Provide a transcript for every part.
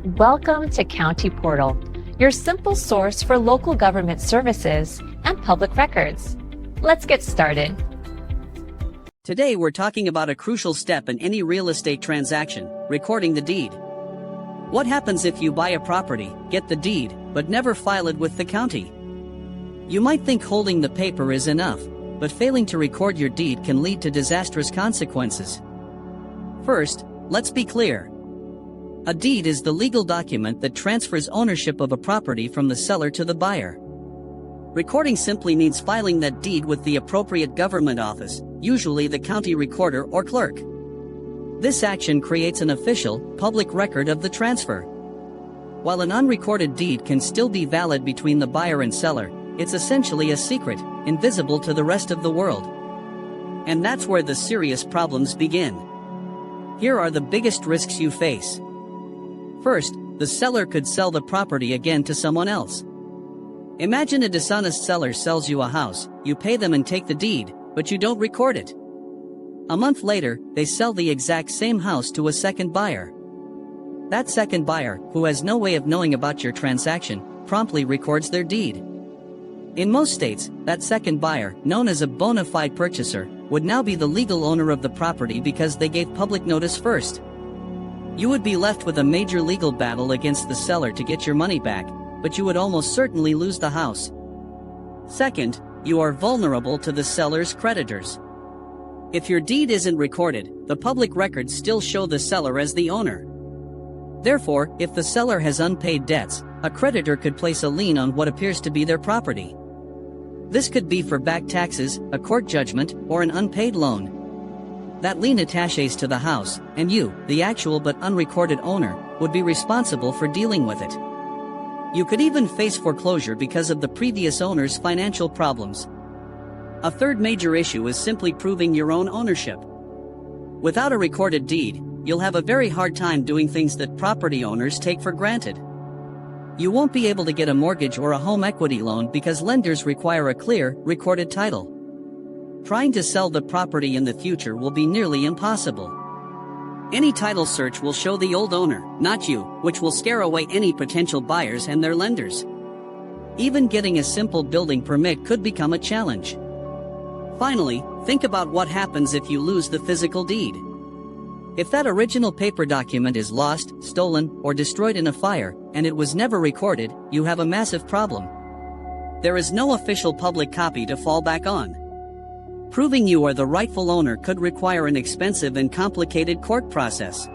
Welcome to County Portal, your simple source for local government services and public records. Let's get started. Today we're talking about a crucial step in any real estate transaction, recording the deed. What happens if you buy a property, get the deed, but never file it with the county? You might think holding the paper is enough, but failing to record your deed can lead to disastrous consequences. First, let's be clear. A deed is the legal document that transfers ownership of a property from the seller to the buyer. Recording simply means filing that deed with the appropriate government office, usually the county recorder or clerk. This action creates an official, public record of the transfer. While an unrecorded deed can still be valid between the buyer and seller, it's essentially a secret, invisible to the rest of the world. And that's where the serious problems begin. Here are the biggest risks you face. First, the seller could sell the property again to someone else. Imagine a dishonest seller sells you a house, you pay them and take the deed, but you don't record it. A month later, they sell the exact same house to a second buyer. That second buyer, who has no way of knowing about your transaction, promptly records their deed. In most states, that second buyer, known as a bona fide purchaser, would now be the legal owner of the property because they gave public notice first. You would be left with a major legal battle against the seller to get your money back, but you would almost certainly lose the house. Second, you are vulnerable to the seller's creditors. If your deed isn't recorded, the public records still show the seller as the owner. Therefore, if the seller has unpaid debts, a creditor could place a lien on what appears to be their property. This could be for back taxes, a court judgment, or an unpaid loan. That lien attaches to the house, and you, the actual but unrecorded owner, would be responsible for dealing with it. You could even face foreclosure because of the previous owner's financial problems. A third major issue is simply proving your own ownership. Without a recorded deed, you'll have a very hard time doing things that property owners take for granted. You won't be able to get a mortgage or a home equity loan because lenders require a clear, recorded title. Trying to sell the property in the future will be nearly impossible. Any title search will show the old owner, not you, which will scare away any potential buyers and their lenders. Even getting a simple building permit could become a challenge. Finally, think about what happens if you lose the physical deed. If that original paper document is lost, stolen, or destroyed in a fire, and it was never recorded, you have a massive problem. There is no official public copy to fall back on. Proving you are the rightful owner could require an expensive and complicated court process.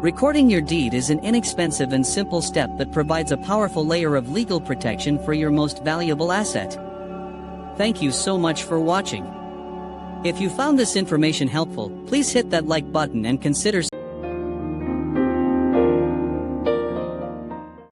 Recording your deed is an inexpensive and simple step that provides a powerful layer of legal protection for your most valuable asset. Thank you so much for watching. If you found this information helpful, please hit that like button and consider